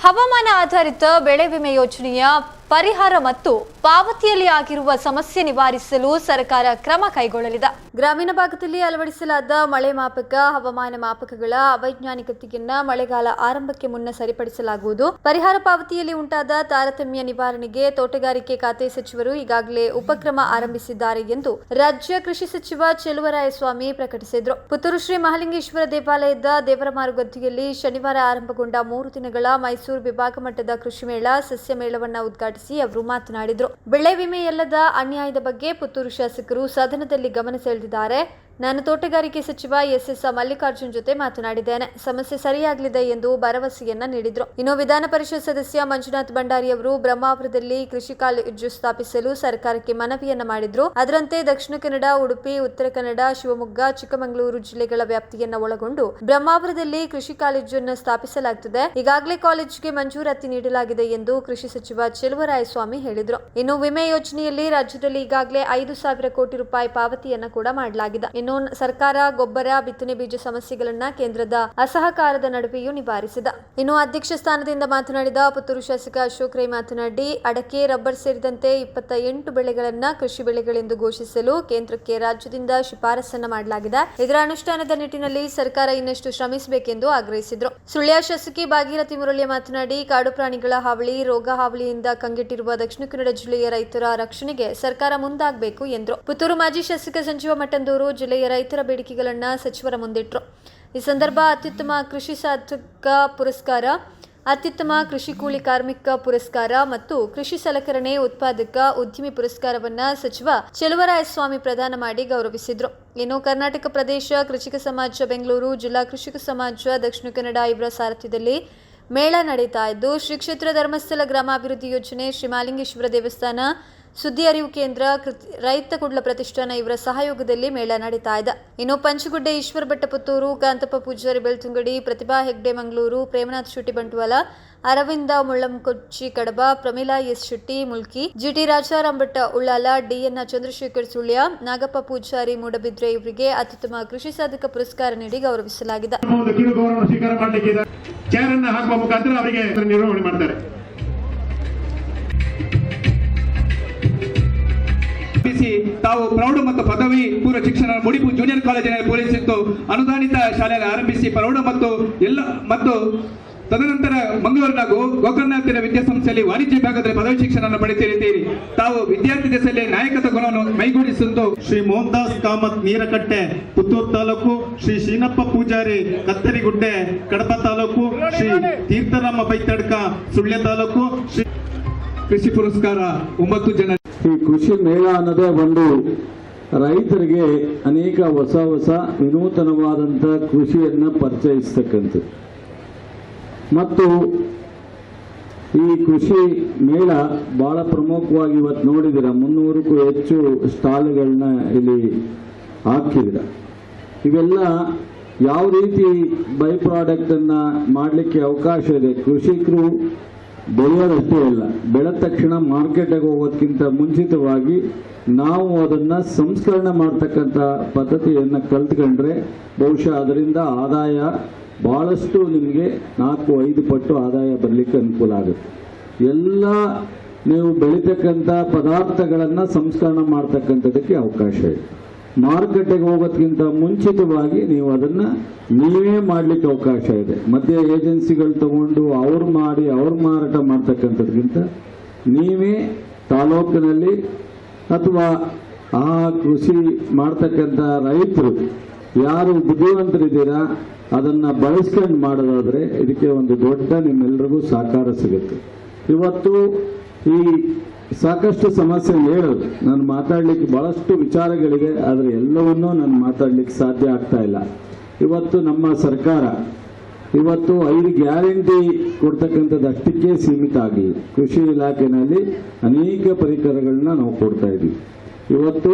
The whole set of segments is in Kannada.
ಹವಾಮಾನ ಆಧಾರಿತ ಬೆಳೆ ವಿಮೆ ಯೋಜನೆಯ ಪರಿಹಾರ ಮತ್ತು ಪಾವತಿಯಲ್ಲಿ ಆಗಿರುವ ಸಮಸ್ಯೆ ನಿವಾರಿಸಲು ಸರ್ಕಾರ ಕ್ರಮ ಕೈಗೊಳ್ಳಲಿದೆ. ಗ್ರಾಮೀಣ ಭಾಗದಲ್ಲಿ ಅಳವಡಿಸಲಾದ ಮಳೆ ಮಾಪಕ, ಹವಾಮಾನ ಮಾಪಕಗಳ ಅವೈಜ್ಞಾನಿಕತೆಯನ್ನ ಮಳೆಗಾಲ ಆರಂಭಕ್ಕೆ ಮುನ್ನ ಸರಿಪಡಿಸಲಾಗುವುದು. ಪರಿಹಾರ ಪಾವತಿಯಲ್ಲಿ ಉಂಟಾದ ತಾರತಮ್ಯ ನಿವಾರಣೆಗೆ ತೋಟಗಾರಿಕೆ ಖಾತೆ ಸಚಿವರು ಈಗಾಗಲೇ ಉಪಕ್ರಮ ಆರಂಭಿಸಿದ್ದಾರೆ ಎಂದು ರಾಜ್ಯ ಕೃಷಿ ಸಚಿವ ಚೆಲುವರಾಯಸ್ವಾಮಿ ಪ್ರಕಟಿಸಿದರು. ಪುತ್ತೂರು ಶ್ರೀ ಮಹಾಲಿಂಗೇಶ್ವರ ದೇವಾಲಯದ ದೇವರಮಾರುಗದ್ದಿಯಲ್ಲಿ ಶನಿವಾರ ಆರಂಭಗೊಂಡ 3 ದಿನಗಳ ಮೈಸೂರು ವಿಭಾಗ ಮಟ್ಟದ ಕೃಷಿ ಮೇಳ, ಸಸ್ಯ ಮೇಳವನ್ನು ಉದ್ಘಾಟಿಸಿ ಅವರು ಮಾತನಾಡಿದರು. ಬೆಳೆ ವಿಮೆಯಲ್ಲದ ಅನ್ಯಾಯದ ಬಗ್ಗೆ ಪುತ್ತೂರು ಶಾಸಕರು ಸದನದಲ್ಲಿ ಗಮನ ಸೆಳೆದಿದ್ದಾರೆ. ನಾನು ತೋಟಗಾರಿಕೆ ಸಚಿವ ಎಸ್ ಮಲ್ಲಿಕಾರ್ಜುನ್ ಜೊತೆ ಮಾತನಾಡಿದ್ದೇನೆ. ಸಮಸ್ಯೆ ಸರಿಯಾಗಲಿದೆ ಎಂದು ಭರವಸೆಯನ್ನ ನೀಡಿದರು. ಇನ್ನು ವಿಧಾನ ಪರಿಷತ್ ಸದಸ್ಯ ಮಂಜುನಾಥ್ ಭಂಡಾರಿ ಅವರು ಬ್ರಹ್ಮಾವರದಲ್ಲಿ ಕೃಷಿ ಕಾಲೇಜು ಸ್ಥಾಪಿಸಲು ಸರ್ಕಾರಕ್ಕೆ ಮನವಿಯನ್ನ ಮಾಡಿದ್ರು. ಅದರಂತೆ ದಕ್ಷಿಣ ಕನ್ನಡ, ಉಡುಪಿ, ಉತ್ತರ ಕನ್ನಡ, ಶಿವಮೊಗ್ಗ, ಚಿಕ್ಕಮಗಳೂರು ಜಿಲ್ಲೆಗಳ ವ್ಯಾಪ್ತಿಯನ್ನ ಒಳಗೊಂಡು ಬ್ರಹ್ಮಾವರದಲ್ಲಿ ಕೃಷಿ ಕಾಲೇಜನ್ನು ಸ್ಥಾಪಿಸಲಾಗುತ್ತದೆ. ಈಗಾಗಲೇ ಕಾಲೇಜಿಗೆ ಮಂಜೂರಾತಿ ನೀಡಲಾಗಿದೆ ಎಂದು ಕೃಷಿ ಸಚಿವ ಚೆಲುವರಾಯಸ್ವಾಮಿ ಹೇಳಿದರು. ಇನ್ನು ವಿಮೆ ಯೋಜನೆಯಲ್ಲಿ ರಾಜ್ಯದಲ್ಲಿ ಈಗಾಗಲೇ 5,000 ಕೋಟಿ ರೂಪಾಯಿ ಪಾವತಿಯನ್ನ ಕೂಡ ಮಾಡಲಾಗಿದೆ. ಇನ್ನು ಸರ್ಕಾರ ಗೊಬ್ಬರ, ಬಿತ್ತನೆ ಬೀಜ ಸಮಸ್ಯೆಗಳನ್ನ ಕೇಂದ್ರದ ಅಸಹಕಾರದ ನಡುವೆಯೂ ನಿವಾರಿಸಿದೆ. ಇನ್ನು ಅಧ್ಯಕ್ಷ ಸ್ಥಾನದಿಂದ ಮಾತನಾಡಿದ ಪುತ್ತೂರು ಶಾಸಕ ಅಶೋಕ್ ರೈ ಮಾತನಾಡಿ, ಅಡಕೆ, ರಬ್ಬರ್ ಸೇರಿದಂತೆ 28 ಬೆಳೆಗಳನ್ನ ಕೃಷಿ ಬೆಳೆಗಳೆಂದು ಘೋಷಿಸಲು ಕೇಂದ್ರಕ್ಕೆ ರಾಜ್ಯದಿಂದ ಶಿಫಾರಸನ್ನ ಮಾಡಲಾಗಿದೆ. ಇದರ ಅನುಷ್ಠಾನದ ನಿಟ್ಟಿನಲ್ಲಿ ಸರ್ಕಾರ ಇನ್ನಷ್ಟು ಶ್ರಮಿಸಬೇಕೆಂದು ಆಗ್ರಹಿಸಿದರು. ಸುಳ್ಯ ಶಾಸಕಿ ಭಾಗೀರಥಿ ಮುರಳಿಯ ಮಾತನಾಡಿ, ಕಾಡು ಪ್ರಾಣಿಗಳ ಹಾವಳಿ, ರೋಗ ಹಾವಳಿಯಿಂದ ಕಂಗೆಟ್ಟಿರುವ ದಕ್ಷಿಣ ಕನ್ನಡ ಜಿಲ್ಲೆಯ ರೈತರ ರಕ್ಷಣೆಗೆ ಸರ್ಕಾರ ಮುಂದಾಗಬೇಕು ಎಂದರು. ಪುತ್ತೂರು ಮಾಜಿ ಶಾಸಕ ಸಂಜೀವ ಮಠಂದೂರು ಜಿಲ್ಲೆಯ ರೈತರ ಬೇಡಿಕೆಗಳನ್ನು ಸಚಿವರ ಮುಂದಿಟ್ಟರು. ಈ ಸಂದರ್ಭ ಅತ್ಯುತ್ತಮ ಕೃಷಿ ಸಾಧಕ ಪುರಸ್ಕಾರ, ಅತ್ಯುತ್ತಮ ಕೃಷಿ ಕೂಲಿ ಕಾರ್ಮಿಕ ಪುರಸ್ಕಾರ ಮತ್ತು ಕೃಷಿ ಸಲಕರಣೆ ಉತ್ಪಾದಕ ಉದ್ಯಮಿ ಪುರಸ್ಕಾರವನ್ನ ಸಚಿವ ಚೆಲುವರಾಯಸ್ವಾಮಿ ಪ್ರದಾನ ಮಾಡಿ ಗೌರವಿಸಿದರು. ಇನ್ನು ಕರ್ನಾಟಕ ಪ್ರದೇಶ ಕೃಷಿಕ ಸಮಾಜ ಬೆಂಗಳೂರು, ಜಿಲ್ಲಾ ಕೃಷಿಕ ಸಮಾಜ ದಕ್ಷಿಣ ಕನ್ನಡ ಇವರ ಸಾರಥ್ಯದಲ್ಲಿ ಮೇಳ ನಡೀತಾ ಇದ್ದು, ಶ್ರೀ ಕ್ಷೇತ್ರ ಧರ್ಮಸ್ಥಳ ಗ್ರಾಮಾಭಿವೃದ್ಧಿ ಯೋಜನೆ, ಶ್ರೀ ಮಹಾಲಿಂಗೇಶ್ವರ ದೇವಸ್ಥಾನ, ಸುದ್ದಿ ಅರಿವು ಕೇಂದ್ರ, ರೈತ ಕುಡ್ಲ ಪ್ರತಿಷ್ಠಾನ ಇವರ ಸಹಯೋಗದಲ್ಲಿ ಮೇಳ ನಡೀತಾ ಇದೆ. ಇನ್ನು ಪಂಚಗುಡ್ಡೆ ಈಶ್ವರ ಭಟ್ಟ ಪುತ್ತೂರು, ಕಾಂತಪ್ಪ ಪೂಜಾರಿ ಬೆಳ್ತುಂಗಡಿ, ಪ್ರತಿಭಾ ಹೆಗ್ಡೆ ಮಂಗಳೂರು, ಪ್ರೇಮನಾಥ್ ಶೆಟ್ಟಿ ಬಂಟ್ವಾಳ, ಅರವಿಂದ ಮುಳ್ಳಂಕೊಚ್ಚಿ ಕಡಬ, ಪ್ರಮೀಳಾ ಎಸ್ ಶೆಟ್ಟಿ ಮುಲ್ಕಿ, ಜಿಟಿ ರಾಜಾರಾಮ್ ಭಟ್ಟ ಉಳ್ಳಾಲ, ಡಿಎನ್ ಚಂದ್ರಶೇಖರ್ ಸುಳ್ಯ, ನಾಗಪ್ಪ ಪೂಜಾರಿ ಮೂಡಬಿದ್ರೆ ಇವರಿಗೆ ಅತ್ಯುತ್ತಮ ಕೃಷಿ ಸಾಧಕ ಪುರಸ್ಕಾರ ನೀಡಿ ಗೌರವಿಸಲಾಗಿದೆ. ತಾವು ಪ್ರೌಢ ಮತ್ತು ಪದವಿ ಪೂರ್ವ ಶಿಕ್ಷಣ ಮುಡಿಪು ಜೂನಿಯರ್ ಕಾಲೇಜಿನಲ್ಲಿ ಪೂರೈಸಿದ್ದು ಅನುದಾನಿತ ಶಾಲೆಯಲ್ಲಿ ಆರಂಭಿಸಿ ಪ್ರೌಢ ಮತ್ತು ತದನಂತರ ಮಂಗಳೂರಿನ ಗೋಕರ್ಣಾಥನ ವಿದ್ಯಾಸಂಸ್ಥೆಯಲ್ಲಿ ವಾಣಿಜ್ಯ ವಿಭಾಗದಲ್ಲಿ ಪದವಿ ಶಿಕ್ಷಣವನ್ನು ಪಡೆಯುತ್ತಿದ್ದೀರಿ. ತಾವು ವಿದ್ಯಾರ್ಥಿ ದಶೆಯಲ್ಲಿ ನಾಯಕತ್ವ ಗುಣವನ್ನು ಮೈಗೂಡಿಸಿದ್ದು ಶ್ರೀ ಮೋಹನ್ ದಾಸ್ ಕಾಮತ್ ನೀರಕಟ್ಟೆ ಪುತ್ತೂರು ತಾಲೂಕು, ಶ್ರೀ ಶೀನಪ್ಪ ಪೂಜಾರಿ ಕತ್ತರಿಗುಡ್ಡೆ ಕಡಪ ತಾಲೂಕು, ಶ್ರೀ ತೀರ್ಥರಾಮ ಬೈತಡ್ಕ ಸುಳ್ಯ ತಾಲೂಕು, ಶ್ರೀ ಕೃಷಿ ಪುರಸ್ಕಾರ 9 ಜನ. ಈ ಕೃಷಿ ಮೇಳ ಅನ್ನೋದೇ ಒಂದು ರೈತರಿಗೆ ಅನೇಕ ಹೊಸ ವಿನೂತನವಾದಂಥ ಕೃಷಿಯನ್ನು ಪರಿಚಯಿಸ್ತಕ್ಕಂಥದ್ದು. ಮತ್ತು ಈ ಕೃಷಿ ಮೇಳ ಬಹಳ ಪ್ರಮುಖವಾಗಿ ಇವತ್ತು ನೋಡಿದಿರ 300ಕ್ಕೂ ಹೆಚ್ಚು ಸ್ಟಾಲ್ಗಳನ್ನ ಇಲ್ಲಿ ಹಾಕಿದಿರ. ಇವೆಲ್ಲ ಯಾವ ರೀತಿ ಬೈ ಪ್ರಾಡಕ್ಟ್ ಅನ್ನ ಮಾಡಲಿಕ್ಕೆ ಅವಕಾಶ ಇದೆ. ಕೃಷಿಕರು ಬೆಳೆಯೋದಷ್ಟೇ ಅಲ್ಲ, ಬೆಳೆದ ತಕ್ಷಣ ಮಾರ್ಕೆಟ್ಗೆ ಹೋಗೋದಕ್ಕಿಂತ ಮುಂಚಿತವಾಗಿ ನಾವು ಅದನ್ನ ಸಂಸ್ಕರಣೆ ಮಾಡ್ತಕ್ಕಂಥ ಪದ್ಧತಿಯನ್ನು ಕಲ್ತ್ಕೊಂಡ್ರೆ ಬಹುಶಃ ಅದರಿಂದ ಆದಾಯ ಬಹಳಷ್ಟು ನಿಮಗೆ 4-5 ಪಟ್ಟು ಆದಾಯ ಬರಲಿಕ್ಕೆ ಅನುಕೂಲ ಆಗುತ್ತೆ. ಎಲ್ಲ ನೀವು ಬೆಳೀತಕ್ಕಂಥ ಪದಾರ್ಥಗಳನ್ನು ಸಂಸ್ಕರಣೆ ಮಾಡ್ತಕ್ಕಂಥದ್ದಕ್ಕೆ ಅವಕಾಶ ಇದೆ. ಮಾರುಕಟ್ಟೆಗೆ ಹೋಗೋದಕ್ಕಿಂತ ಮುಂಚಿತವಾಗಿ ನೀವು ಅದನ್ನ ನೀವೇ ಮಾಡಲಿಕ್ಕೆ ಅವಕಾಶ ಇದೆ. ಮಧ್ಯ ಏಜೆನ್ಸಿಗಳು ತಗೊಂಡು ಅವ್ರು ಮಾರಾಟ ಮಾಡ್ತಕ್ಕಂಥದ್ಕಿಂತ ನೀವೇ ತಾಲೂಕಿನಲ್ಲಿ ಅಥವಾ ಆ ಕೃಷಿ ಮಾಡ್ತಕ್ಕಂಥ ರೈತರು ಯಾರು ಬುದ್ಧಿವಂತರಿದ್ದೀರಾ ಅದನ್ನ ಬಳಸ್ಕೊಂಡು ಮಾಡೋದಾದ್ರೆ ಇದಕ್ಕೆ ಒಂದು ದೊಡ್ಡ ನಿಮ್ಮೆಲ್ಲರಿಗೂ ಸಹಕಾರ ಸಿಗುತ್ತೆ. ಇವತ್ತು ಈ ಸಾಕಷ್ಟು ಸಮಸ್ಯೆ ಹೇಳೋದು, ನಾನು ಮಾತಾಡ್ಲಿಕ್ಕೆ ಬಹಳಷ್ಟು ವಿಚಾರಗಳಿದೆ, ಆದರೆ ಎಲ್ಲವನ್ನೂ ನಾನು ಮಾತಾಡ್ಲಿಕ್ಕೆ ಸಾಧ್ಯ ಆಗ್ತಾ ಇಲ್ಲ. ಇವತ್ತು ನಮ್ಮ ಸರ್ಕಾರ 5 ಗ್ಯಾರಂಟಿ ಕೊಡ್ತಕ್ಕಂಥದ್ದು ಅಷ್ಟಕ್ಕೆ ಸೀಮಿತ ಆಗಿಲ್ಲ. ಕೃಷಿ ಇಲಾಖೆಯಲ್ಲಿ ಅನೇಕ ಪರಿಕರಗಳನ್ನ ನಾವು ಕೊಡ್ತಾ ಇದ್ದೀವಿ. ಇವತ್ತು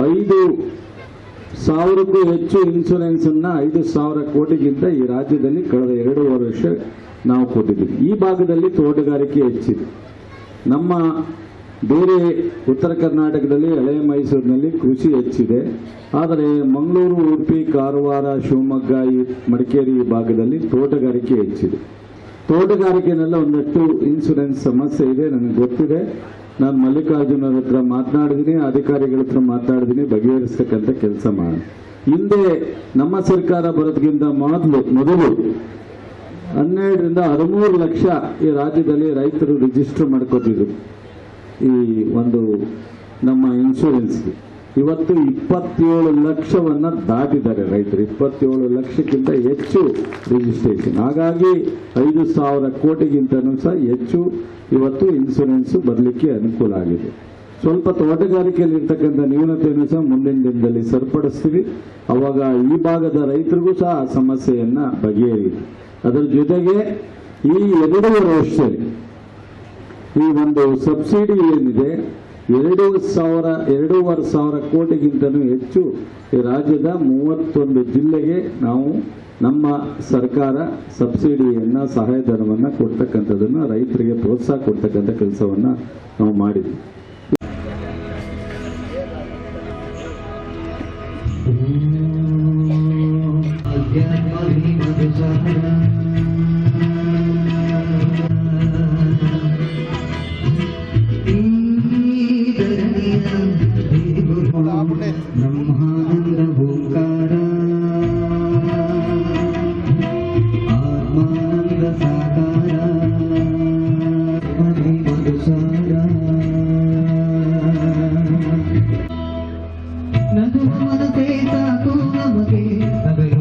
5,000ಕ್ಕೂ ಹೆಚ್ಚು ಇನ್ಶೂರೆನ್ಸ್ ಅನ್ನ 5,000 ಕೋಟಿಗಿಂತ ಈ ರಾಜ್ಯದಲ್ಲಿ ಕಳೆದ 2.5 ವರ್ಷ ನಾವು ಕೊಟ್ಟಿದ್ದೀವಿ. ಈ ಭಾಗದಲ್ಲಿ ತೋಟಗಾರಿಕೆ ಹೆಚ್ಚಿದೆ. ನಮ್ಮ ಬೇರೆ ಉತ್ತರ ಕರ್ನಾಟಕದಲ್ಲಿ ಹಳೆ ಮೈಸೂರಿನಲ್ಲಿ ಕೃಷಿ ಹೆಚ್ಚಿದೆ. ಆದರೆ ಮಂಗಳೂರು, ಉಡುಪಿ, ಕಾರವಾರ, ಶಿವಮೊಗ್ಗ, ಮಡಿಕೇರಿ ಭಾಗದಲ್ಲಿ ತೋಟಗಾರಿಕೆ ಹೆಚ್ಚಿದೆ. ತೋಟಗಾರಿಕೆನೆಲ್ಲ ಒಂದಷ್ಟು ಇನ್ಶೂರೆನ್ಸ್ ಸಮಸ್ಯೆ ಇದೆ, ನನಗೆ ಗೊತ್ತಿದೆ. ನಾನು ಮಲ್ಲಿಕಾರ್ಜುನ್ ಅವ್ರ ಹತ್ರ ಮಾತನಾಡಿದ್ದೀನಿ, ಅಧಿಕಾರಿಗಳ ಹತ್ರ ಮಾತನಾಡಿದ್ದೀನಿ, ಬಗೆಹರಿಸ್ತಕ್ಕಂಥ ಕೆಲಸ ಮಾಡಿ. ಹಿಂದೆ ನಮ್ಮ ಸರ್ಕಾರ ಬರೋದಕ್ಕಿಂತ ಮೊದಲು 12 ರಿಂದ 13 ಲಕ್ಷ ಈ ರಾಜ್ಯದಲ್ಲಿ ರೈತರು ರಿಜಿಸ್ಟರ್ ಮಾಡ್ಕೋತಿದ್ರು ಈ ಒಂದು ನಮ್ಮ ಇನ್ಶೂರೆನ್ಸ್ಗೆ. ಇವತ್ತು 27 ಲಕ್ಷವನ್ನ ದಾಟಿದ್ದಾರೆ ರೈತರು, 27 ಲಕ್ಷಕ್ಕಿಂತ ಹೆಚ್ಚು ರಿಜಿಸ್ಟ್ರೇಷನ್. ಹಾಗಾಗಿ 5,000 ಕೋಟಿಗಿಂತನೂ ಸಹ ಹೆಚ್ಚು ಇವತ್ತು ಇನ್ಶೂರೆನ್ಸ್ ಬರಲಿಕ್ಕೆ ಅನುಕೂಲ ಆಗಿದೆ. ಸ್ವಲ್ಪ ತೋಟಗಾರಿಕೆಯಲ್ಲಿ ಇರ್ತಕ್ಕಂಥ ನ್ಯೂನತೆಯನ್ನು ಸಹ ಮುಂದಿನ ದಿನದಲ್ಲಿ ಸರಿಪಡಿಸ್ತೀವಿ. ಅವಾಗ ಈ ಭಾಗದ ರೈತರಿಗೂ ಸಹ ಆ ಸಮಸ್ಯೆಯನ್ನ ಬಗೆಹರಿಯಿತು. ಅದರ ಜೊತೆಗೆ ಈ 2.5 ವರ್ಷದಲ್ಲಿ ಈ ಒಂದು ಸಬ್ಸಿಡಿ ಏನಿದೆ 2,500 ಕೋಟಿಗಿಂತಲೂ ಹೆಚ್ಚು ಈ ರಾಜ್ಯದ 31 ಜಿಲ್ಲೆಗೆ ನಾವು ನಮ್ಮ ಸರ್ಕಾರ ಸಬ್ಸಿಡಿಯನ್ನ ಸಹಾಯಧನವನ್ನ ಕೊಡ್ತಕ್ಕಂಥದನ್ನ ರೈತರಿಗೆ ಪ್ರೋತ್ಸಾಹ ಕೊಡ್ತಕ್ಕಂಥ ಕೆಲಸವನ್ನ ನಾವು ಮಾಡಿದ್ವಿ. ಬ್ರಹ್ಮಾನಂದ ಓಂಕಾರ ಆತ್ಮಾನಂದ ಸಾಕಾರ ಮಧುಸಾರ ನದು ಮನತೆ ಸಾಕು ನಮಗೆ ನಗಲು